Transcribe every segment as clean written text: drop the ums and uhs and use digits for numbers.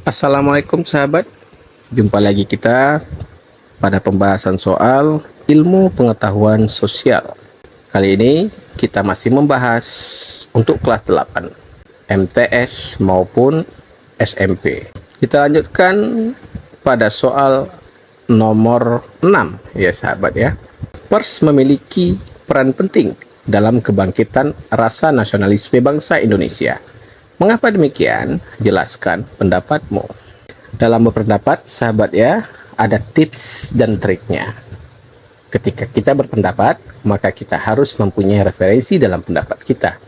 Assalamualaikum sahabat, jumpa lagi kita pada pembahasan soal ilmu pengetahuan sosial. Kali ini kita masih membahas untuk kelas 8, MTS maupun SMP. Kita lanjutkan pada soal nomor 6 ya sahabat ya. Pers memiliki peran penting dalam kebangkitan rasa nasionalisme bangsa Indonesia. Mengapa demikian? Jelaskan pendapatmu. Dalam berpendapat, sahabat ya, ada tips dan triknya. Ketika kita berpendapat, maka kita harus mempunyai referensi dalam pendapat kita,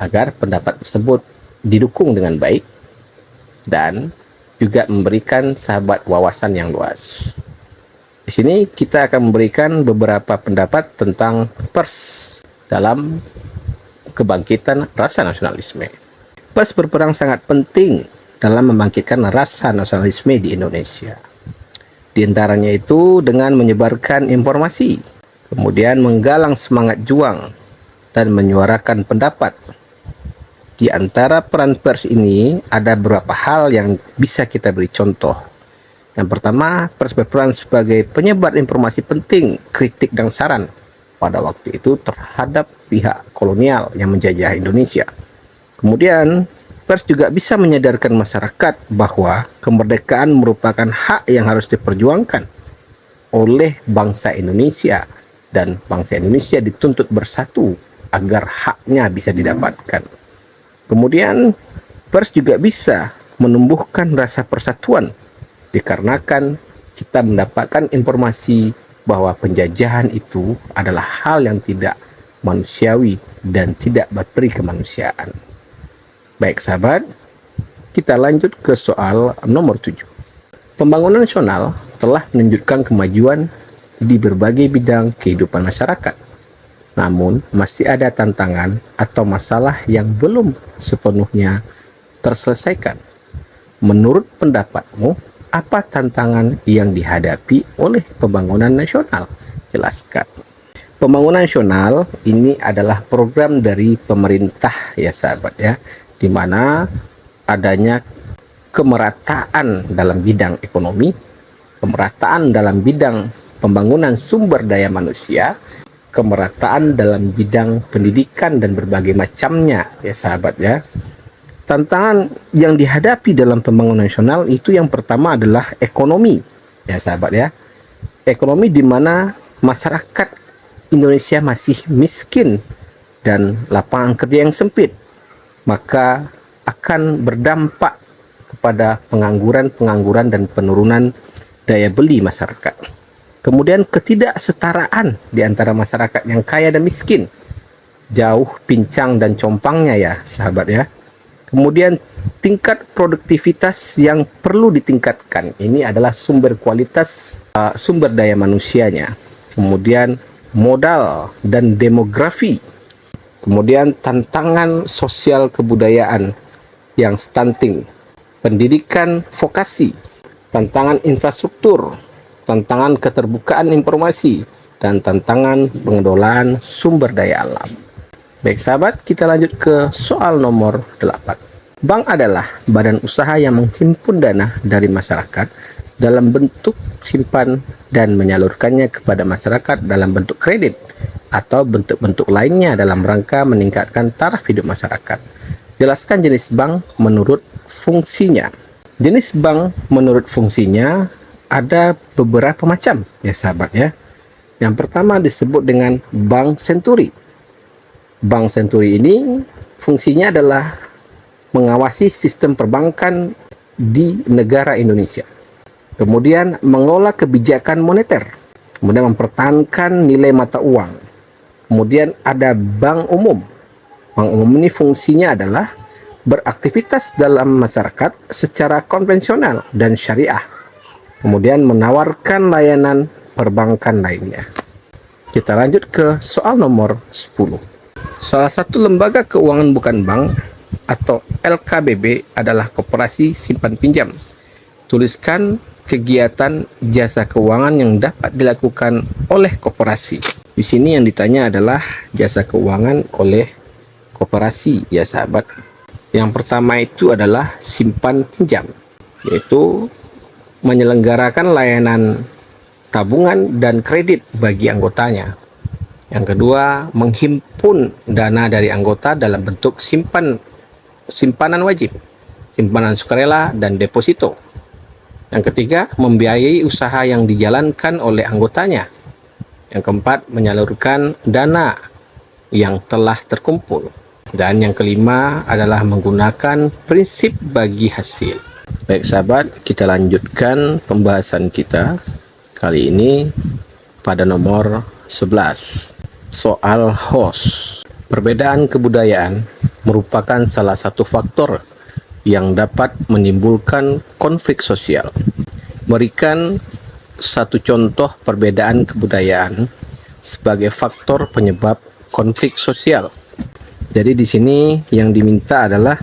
agar pendapat tersebut didukung dengan baik dan juga memberikan sahabat wawasan yang luas. Di sini kita akan memberikan beberapa pendapat tentang pers dalam kebangkitan rasa nasionalisme. Pers berperan sangat penting dalam membangkitkan rasa nasionalisme di Indonesia. Di antaranya itu dengan menyebarkan informasi, kemudian menggalang semangat juang, dan menyuarakan pendapat. Di antara peran pers ini ada beberapa hal yang bisa kita beri contoh. Yang pertama, pers berperan sebagai penyebar informasi penting, kritik dan saran pada waktu itu terhadap pihak kolonial yang menjajah Indonesia. Kemudian, pers juga bisa menyadarkan masyarakat bahwa kemerdekaan merupakan hak yang harus diperjuangkan oleh bangsa Indonesia, dan bangsa Indonesia dituntut bersatu agar haknya bisa didapatkan. Kemudian, pers juga bisa menumbuhkan rasa persatuan dikarenakan kita mendapatkan informasi bahwa penjajahan itu adalah hal yang tidak manusiawi dan tidak berperi kemanusiaan. Baik sahabat, kita lanjut ke soal nomor 7. Pembangunan nasional telah menunjukkan kemajuan di berbagai bidang kehidupan masyarakat. Namun, masih ada tantangan atau masalah yang belum sepenuhnya terselesaikan. Menurut pendapatmu, apa tantangan yang dihadapi oleh pembangunan nasional? Jelaskan. Pembangunan nasional ini adalah program dari pemerintah ya sahabat ya, di mana adanya kemerataan dalam bidang ekonomi, kemerataan dalam bidang pembangunan sumber daya manusia, kemerataan dalam bidang pendidikan dan berbagai macamnya ya sahabat ya. Tantangan yang dihadapi dalam pembangunan nasional itu yang pertama adalah ekonomi ya sahabat ya. Ekonomi di mana masyarakat Indonesia masih miskin dan lapangan kerja yang sempit, maka akan berdampak kepada pengangguran dan penurunan daya beli masyarakat. Kemudian ketidaksetaraan di antara masyarakat yang kaya dan miskin, jauh pincang dan compangnya ya sahabat ya. Kemudian tingkat produktivitas yang perlu ditingkatkan, ini adalah sumber kualitas sumber daya manusianya. Kemudian modal dan demografi. Kemudian tantangan sosial kebudayaan yang stunting, pendidikan vokasi, tantangan infrastruktur, tantangan keterbukaan informasi, dan tantangan pengelolaan sumber daya alam. Baik sahabat, kita lanjut ke soal nomor 8. Bank adalah badan usaha yang menghimpun dana dari masyarakat dalam bentuk simpan dan menyalurkannya kepada masyarakat dalam bentuk kredit atau bentuk-bentuk lainnya dalam rangka meningkatkan taraf hidup masyarakat. Jelaskan jenis bank menurut fungsinya. Jenis bank menurut fungsinya ada beberapa macam ya sahabat ya. Yang pertama disebut dengan Bank Senturi. Bank Senturi ini fungsinya adalah mengawasi sistem perbankan di negara Indonesia. Kemudian mengelola kebijakan moneter, kemudian mempertahankan nilai mata uang. Kemudian ada bank umum. Bank umum ini fungsinya adalah beraktivitas dalam masyarakat secara konvensional dan syariah. Kemudian menawarkan layanan perbankan lainnya. Kita lanjut ke soal nomor 10. Salah satu lembaga keuangan bukan bank atau LKBB adalah koperasi simpan pinjam. Tuliskan kegiatan jasa keuangan yang dapat dilakukan oleh koperasi. Di sini yang ditanya adalah jasa keuangan oleh koperasi ya sahabat. Yang pertama itu adalah simpan pinjam. yaitu menyelenggarakan layanan tabungan dan kredit bagi anggotanya. Yang kedua, menghimpun dana dari anggota dalam bentuk simpanan wajib, simpanan sukarela, dan deposito. Yang ketiga, membiayai usaha yang dijalankan oleh anggotanya. Yang keempat, menyalurkan dana yang telah terkumpul. Dan yang kelima adalah menggunakan prinsip bagi hasil. Baik sahabat, kita lanjutkan pembahasan kita kali ini pada nomor 11. Soal host. Perbedaan kebudayaan merupakan salah satu faktor yang dapat menimbulkan konflik sosial. Berikan satu contoh perbedaan kebudayaan sebagai faktor penyebab konflik sosial. Jadi di sini yang diminta adalah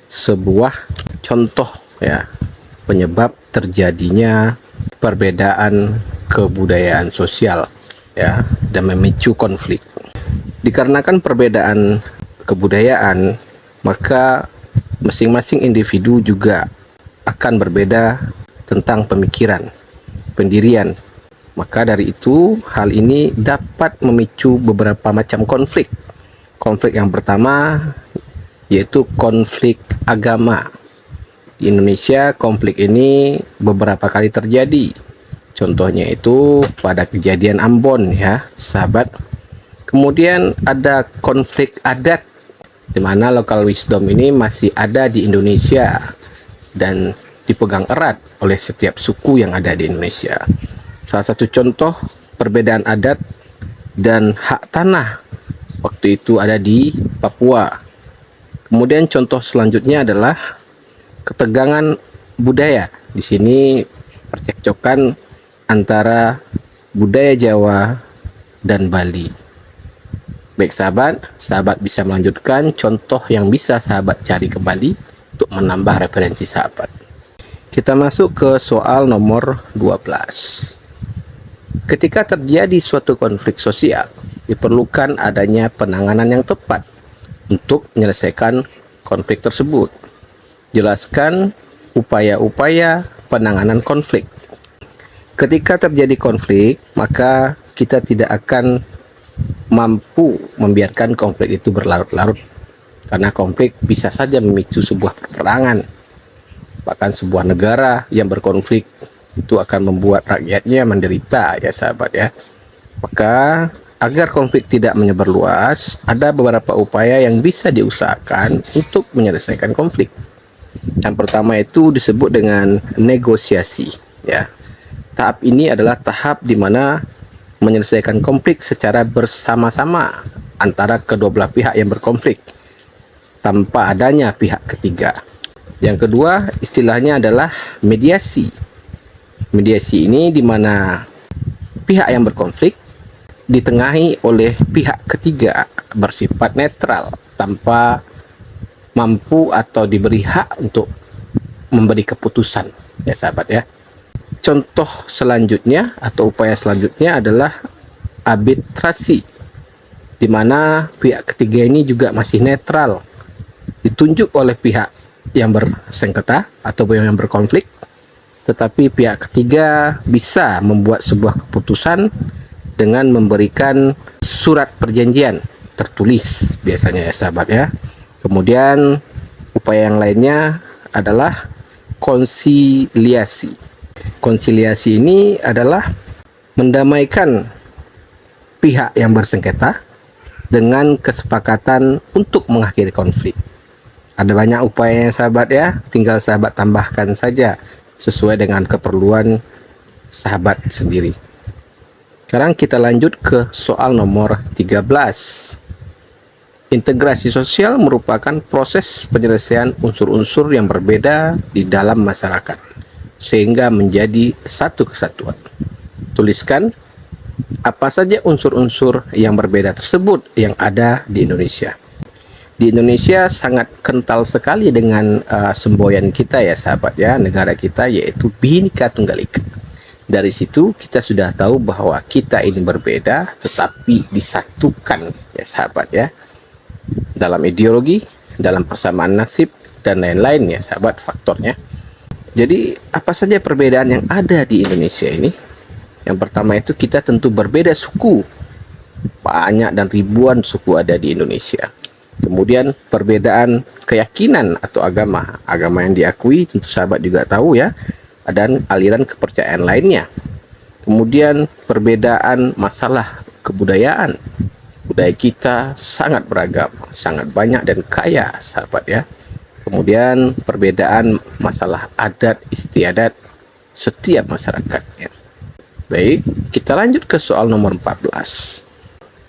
sebuah contoh ya penyebab terjadinya perbedaan kebudayaan sosial ya dan memicu konflik. Dikarenakan perbedaan kebudayaan, maka masing-masing individu juga akan berbeda tentang pemikiran, pendirian. Maka dari itu, hal ini dapat memicu beberapa macam konflik. Konflik yang pertama yaitu konflik agama. Di Indonesia, konflik ini beberapa kali terjadi. Contohnya itu pada kejadian Ambon ya, sahabat. Kemudian ada konflik adat, di mana local wisdom ini masih ada di Indonesia dan dipegang erat oleh setiap suku yang ada di Indonesia. Salah satu contoh perbedaan adat dan hak tanah waktu itu ada di Papua. Kemudian contoh selanjutnya adalah ketegangan budaya. Di sini percekcokan antara budaya Jawa dan Bali. Baik sahabat bisa melanjutkan contoh yang bisa sahabat cari kembali untuk menambah referensi sahabat. Kita masuk ke soal nomor 12. Ketika terjadi suatu konflik sosial, diperlukan adanya penanganan yang tepat untuk menyelesaikan konflik tersebut. Jelaskan upaya-upaya penanganan konflik. Ketika terjadi konflik, maka kita tidak akan mampu membiarkan konflik itu berlarut-larut, karena konflik bisa saja memicu sebuah peperangan. Bahkan sebuah negara yang berkonflik itu akan membuat rakyatnya menderita ya sahabat ya. Maka agar konflik tidak menyebar luas, ada beberapa upaya yang bisa diusahakan untuk menyelesaikan konflik. Yang pertama itu disebut dengan negosiasi ya. Tahap ini adalah tahap di mana menyelesaikan konflik secara bersama-sama antara kedua belah pihak yang berkonflik tanpa adanya pihak ketiga. Yang kedua istilahnya adalah mediasi. Mediasi ini di mana pihak yang berkonflik ditengahi oleh pihak ketiga bersifat netral tanpa mampu atau diberi hak untuk memberi keputusan ya sahabat ya. Contoh selanjutnya atau upaya selanjutnya adalah arbitrasi, di mana pihak ketiga ini juga masih netral, ditunjuk oleh pihak yang bersengketa atau yang berkonflik, tetapi pihak ketiga bisa membuat sebuah keputusan dengan memberikan surat perjanjian tertulis biasanya ya sahabat ya. Kemudian upaya yang lainnya adalah konsiliasi. Konsiliasi ini adalah mendamaikan pihak yang bersengketa dengan kesepakatan untuk mengakhiri konflik. Ada banyak upaya sahabat ya, tinggal sahabat tambahkan saja sesuai dengan keperluan sahabat sendiri. Sekarang kita lanjut ke soal nomor 13. Integrasi sosial merupakan proses penyelesaian unsur-unsur yang berbeda di dalam masyarakat sehingga menjadi satu kesatuan. Tuliskan apa saja unsur-unsur yang berbeda tersebut yang ada di Indonesia. Di Indonesia sangat kental sekali dengan semboyan kita ya sahabat ya, negara kita yaitu Bhinneka Tunggal Ika. Dari situ kita sudah tahu bahwa kita ini berbeda tetapi disatukan ya sahabat ya, dalam ideologi, dalam persamaan nasib dan lain-lain ya sahabat faktornya. Jadi apa saja perbedaan yang ada di Indonesia ini? Yang pertama itu kita tentu berbeda suku. Banyak dan ribuan suku ada di Indonesia. Kemudian perbedaan keyakinan atau agama. Agama yang diakui tentu sahabat juga tahu ya. Dan aliran kepercayaan lainnya. Kemudian perbedaan masalah kebudayaan. Budaya kita sangat beragam, sangat banyak dan kaya sahabat ya. Kemudian perbedaan masalah adat istiadat setiap masyarakatnya. Baik, kita lanjut ke soal nomor 14.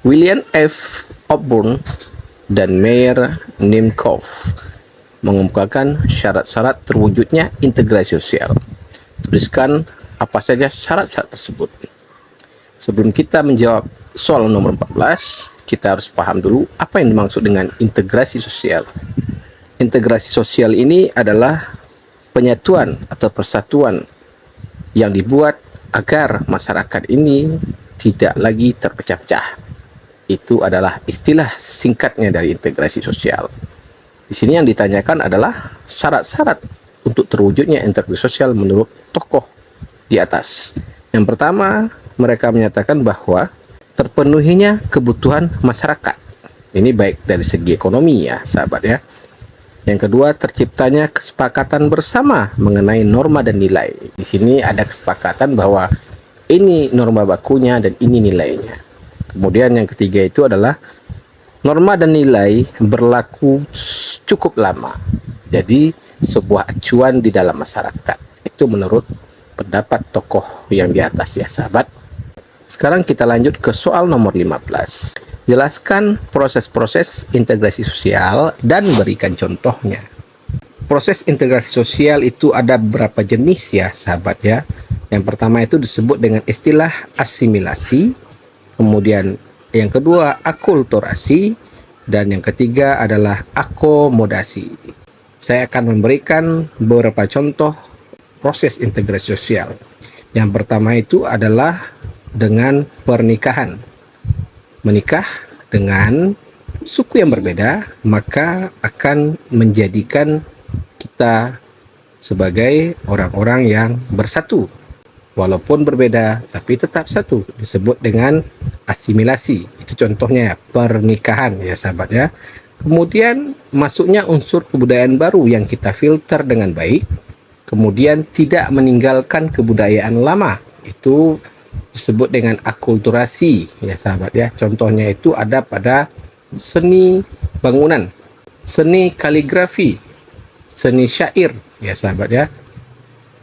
William F. Osborne dan Meyer Nimcoff mengemukakan syarat-syarat terwujudnya integrasi sosial. Tuliskan apa saja syarat-syarat tersebut. Sebelum kita menjawab soal nomor 14, kita harus paham dulu apa yang dimaksud dengan integrasi sosial. Integrasi sosial ini adalah penyatuan atau persatuan yang dibuat agar masyarakat ini tidak lagi terpecah-pecah. Itu adalah istilah singkatnya dari integrasi sosial. Di sini yang ditanyakan adalah syarat-syarat untuk terwujudnya integrasi sosial menurut tokoh di atas. Yang pertama, mereka menyatakan bahwa terpenuhinya kebutuhan masyarakat. Ini baik dari segi ekonomi ya, sahabat ya. Yang kedua, terciptanya kesepakatan bersama mengenai norma dan nilai. Di sini ada kesepakatan bahwa ini norma bakunya dan ini nilainya. Kemudian yang ketiga itu adalah norma dan nilai berlaku cukup lama. Jadi sebuah acuan di dalam masyarakat. Itu menurut pendapat tokoh yang di atas ya sahabat. Sekarang kita lanjut ke soal nomor 15. Jelaskan proses-proses integrasi sosial dan berikan contohnya. Proses integrasi sosial itu ada beberapa jenis ya sahabat ya. Yang pertama itu disebut dengan istilah asimilasi. Kemudian yang kedua akulturasi. Dan yang ketiga adalah akomodasi. Saya akan memberikan beberapa contoh proses integrasi sosial. Yang pertama itu adalah dengan pernikahan. Menikah dengan suku yang berbeda, maka akan menjadikan kita sebagai orang-orang yang bersatu. Walaupun berbeda, tapi tetap satu. Disebut dengan asimilasi. Itu contohnya ya, pernikahan ya sahabat ya. Kemudian masuknya unsur kebudayaan baru yang kita filter dengan baik. Kemudian tidak meninggalkan kebudayaan lama. Itu disebut dengan akulturasi ya sahabat ya. Contohnya itu ada pada seni bangunan, seni kaligrafi, seni syair ya sahabat ya.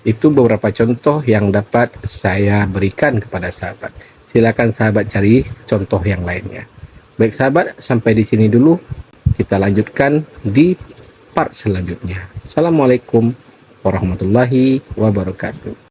Itu beberapa contoh yang dapat saya berikan kepada sahabat. Silakan sahabat cari contoh yang lainnya. Baik sahabat, sampai di sini dulu. Kita lanjutkan di part selanjutnya. Assalamualaikum warahmatullahi wabarakatuh.